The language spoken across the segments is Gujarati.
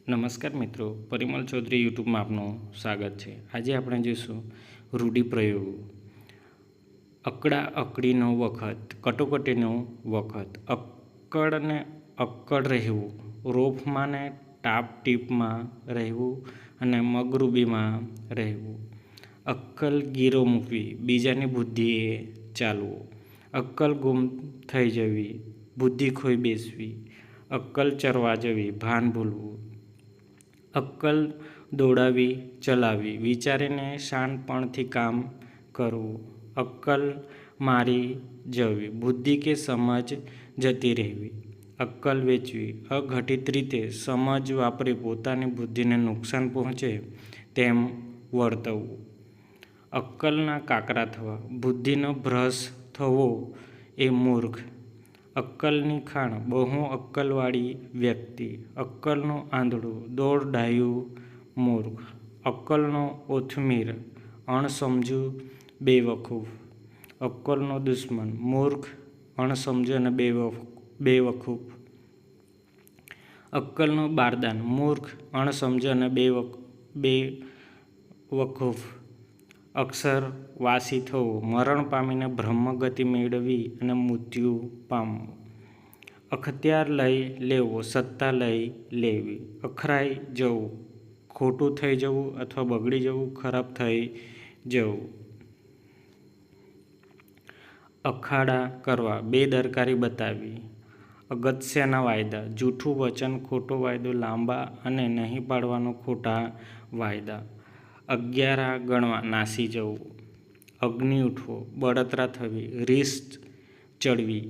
નમસ્કાર મિત્રો, પરિમલ ચૌધરી યુટ્યુબમાં આપનું સ્વાગત છે। આજે આપણે જોઈશું રૂઢિપ્રયોગો। અકડા અકડીનો વખત, કટોકટીનો વખત, અક્કડને અક્કડ રહેવું, રોફમાં ને ટાપ ટીપમાં રહેવું અને મગરૂબીમાં રહેવું, અક્કલ ગીરો મૂકવી, બીજાની બુદ્ધિએ ચાલવું, અક્કલ ગુમ થઈ જવી, બુદ્ધિ ખોઈ બેસવી, અક્કલ ચરવા જવી, ભાન ભૂલવું, અક્કલ દોડાવી ચલાવી, વિચારીને શાણપણથી કામ કરવું, અક્કલ મારી જવી, બુદ્ધિ કે સમજ જતી રહેવી, અક્કલ વેચવી, અઘટિત રીતે સમજ વાપરી પોતાની બુદ્ધિને નુકસાન પહોંચે તેમ વર્તવું, અક્કલના કાકરા થવા, બુદ્ધિનો ભ્રષ્ટ થવો એ મૂર્ખ, અક્કલની ખાણ, બહુ અક્કલવાળી વ્યક્તિ, અક્કલનું આંધળું, દોડ ડાહ્યું મૂર્ખ, અક્કલનો ઓથમીર, અણસમજુ બેવકૂફ, અક્કલનો દુશ્મન, મૂર્ખ, અણસમજુ અને બેવકૂફ, અક્કલનો બારદાન, મૂર્ખ, અણસમજુ અને બેવકૂફ, અક્ષર વાસી થવું, મરણ પામીને બ્રહ્મગતિ મેળવી અને મૃત્યુ પામવું, અખત્યાર લઈ લેવો, સત્તા લઈ લેવી, અખરાઈ જવું, ખોટું થઈ જવું અથવા બગડી જવું, ખરાબ થઈ જવું, અખાડા કરવા, બેદરકારી બતાવવી, અગત્યના વાયદા, જૂઠું વચન, ખોટો વાયદો, લાંબા અને નહીં પાડવાનો ખોટા વાયદા, અગિયારા ગણવા, નાસી જવું, અગ્નિ ઉઠવો, બળતરા થવી, રીસ ચડવી,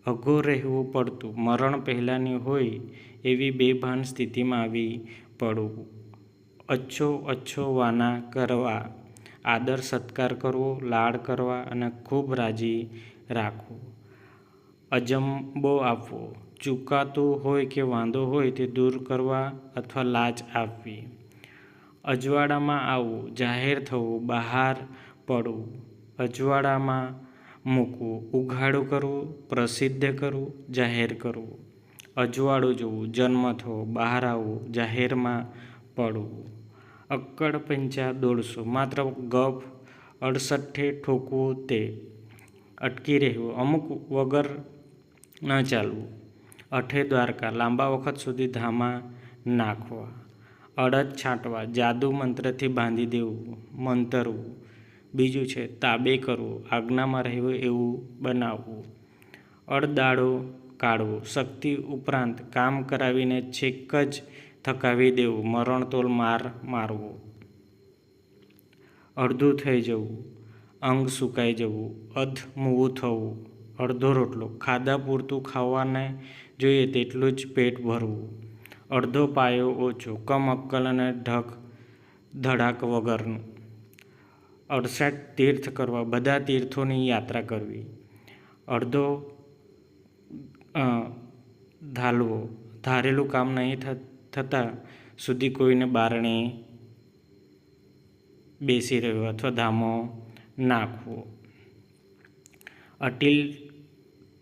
અઘો રહેવું પડતું, મરણ પહેલાંની હોય એવી બેભાન સ્થિતિમાં આવી પડવું, અચ્છો અચ્છો વાના કરવા, આદર સત્કાર કરવો, લાડ કરવા અને ખૂબ રાજી રાખવું, અજંબો આપવો, ચૂકાતું હોય કે વાંધો હોય તે દૂર કરવા અથવા લાચ આપવી, અજવાળામાં આવવું, જાહેર થવું, બહાર પડવું, અજવાળામાં મૂકવું, ઉઘાડું કરવું, પ્રસિદ્ધ કરવું, જાહેર કરવું, અજવાળું જોવું, જન્મ થવો, બહાર આવવું, જાહેરમાં પડવું, અક્કડ પંચા દોડશો, માત્ર ગપ અડસઠ્ઠે ઠોકવું તે, અટકી રહેવું, અમુક વગર ન ચાલવું, અઠે દ્વારકા, લાંબા વખત સુધી ધામા નાખવા, અડદ છાંટવા, જાદુ મંત્રથી બાંધી દેવું, મંતરવું, બીજું છે તાબે કરવું, આજ્ઞામાં રહેવું એવું બનાવવું, અડદાળો કાઢવો, શક્તિ ઉપરાંત કામ કરાવીને છેક જ થકાવી દેવું, મરણતોલ માર મારવો, અડધું થઈ જવું, અંગ સુકાઈ જવું, અધમૂવું થવું, અડધો રોટલો, ખાધા પૂરતું ખાવાને જોઈએ તેટલું જ પેટ ભરવું, અડધો પાયો ઓછો, કમ અક્કલ અને ધડાક વગરનું, 68 તીર્થ કરવા, બધા તીર્થોની યાત્રા કરવી, અડધો ધાલવો, ધારેલું કામ નહીં થતાં સુધી કોઈને બારણે બેસી રહ્યો અથવા ધામો નાખવો, અટીલ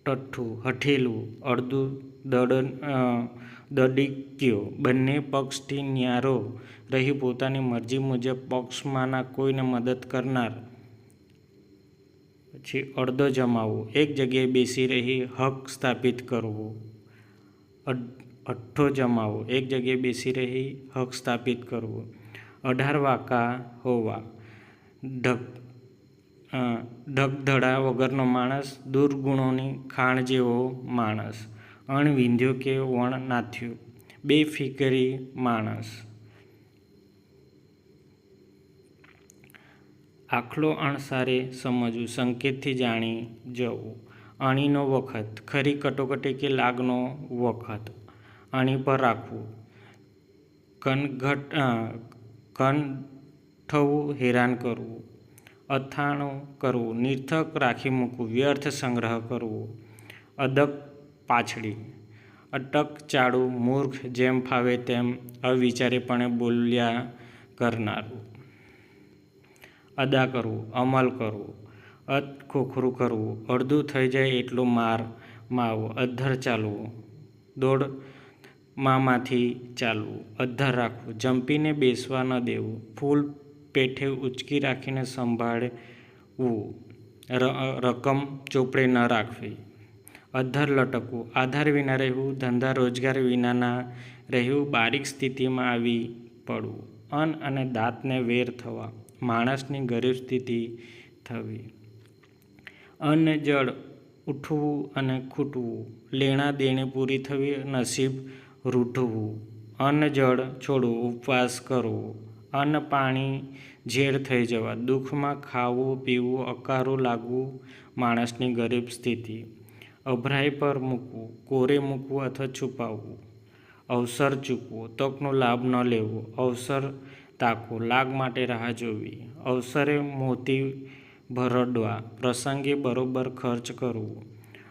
ટઠ્ઠું, હઠેલું, અડધું દડીક્યો, બંને પક્ષથી ન્યારો રહી પોતાની મરજી મુજબ પક્ષમાંના કોઈને મદદ કરનાર, પછી અડધો જમાવવો, એક જગ્યાએ બેસી રહી હક સ્થાપિત કરવો, અઠ્ઠો જમાવવો, એક જગ્યાએ બેસી રહી હક સ્થાપિત કરવો, 18 વાંકા હોવા, ઢગધડા વગરનો માણસ, દુર્ગુણોની ખાણ જેવો માણસ, અણવિંધ્યો કે વણનાથ્યો, બેફિકરી માણસ, આખલો અણસારે સમજવું, સંકેતથી જાણી જવું, અણીનો વખત, ખરી કટોકટી કે લાગનો વખત, અણી પર રાખવું, કનઠવું, હેરાન કરવું, અથાણું કરવું, નિરર્થક રાખી મૂકવું, વ્યર્થ સંગ્રહ કરવો, અદક પાછળી, અટક ચાળું, મૂર્ખ, જેમ ફાવે તેમ અવિચારીપણે બોલ્યા કરનારું, અદા કરવું, અમલ કરવું, ખોખરું કરવું, અડધું થઈ જાય એટલો માર મારવો, અધ્ધર ચાલવું, દોડ માંથી ચાલવું, અધ્ધર રાખવું, જંપીને બેસવા ન દેવું, ફૂલ પેઠે ઉંચકી રાખીને સંભાળવું, રકમ ચોપડે ન રાખવી, અધ્ધર લટકવું, આધાર વિના રહેવું, ધંધા રોજગાર વિનાના રહેવું, બારીક સ્થિતિમાં આવી પડવું, અન્ન અને દાંતને વેર થવા, માણસની ગરીબ સ્થિતિ થવી, અન્ન જળ ઉઠવું અને ખૂટવું, લેણા દેણી પૂરી થવી, નસીબ રૂઠવું, અન્ન જળ છોડવું, ઉપવાસ કરવો, અન્ન પાણી ઝેર થઈ જવા, દુઃખમાં ખાવું પીવું, અકારું લાગવું, માણસની ગરીબ સ્થિતિ, અભરાઈ પર મૂકવું, કોરે મૂકવું અથવા છુપાવવું, અવસર ચૂકવો, તકનો લાભ ન લેવો, અવસર તાકવો, લાગ માટે રાહ જોવી, અવસરે મોતી ભરડવા, પ્રસંગે બરોબર ખર્ચ કરવો,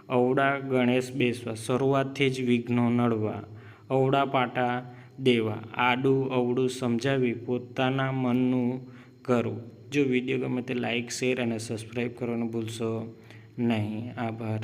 અવળા ગણેશ બેસવા, શરૂઆતથી જ વિઘ્નો નડવા, અવળા પાટા દેવા, આડું અવળું સમજાવી પોતાના મનનું કરવું. જો વિડીયો ગમે તો લાઇક, શેર અને સબસ્ક્રાઈબ કરવાનું ભૂલશો નહીં. આભાર.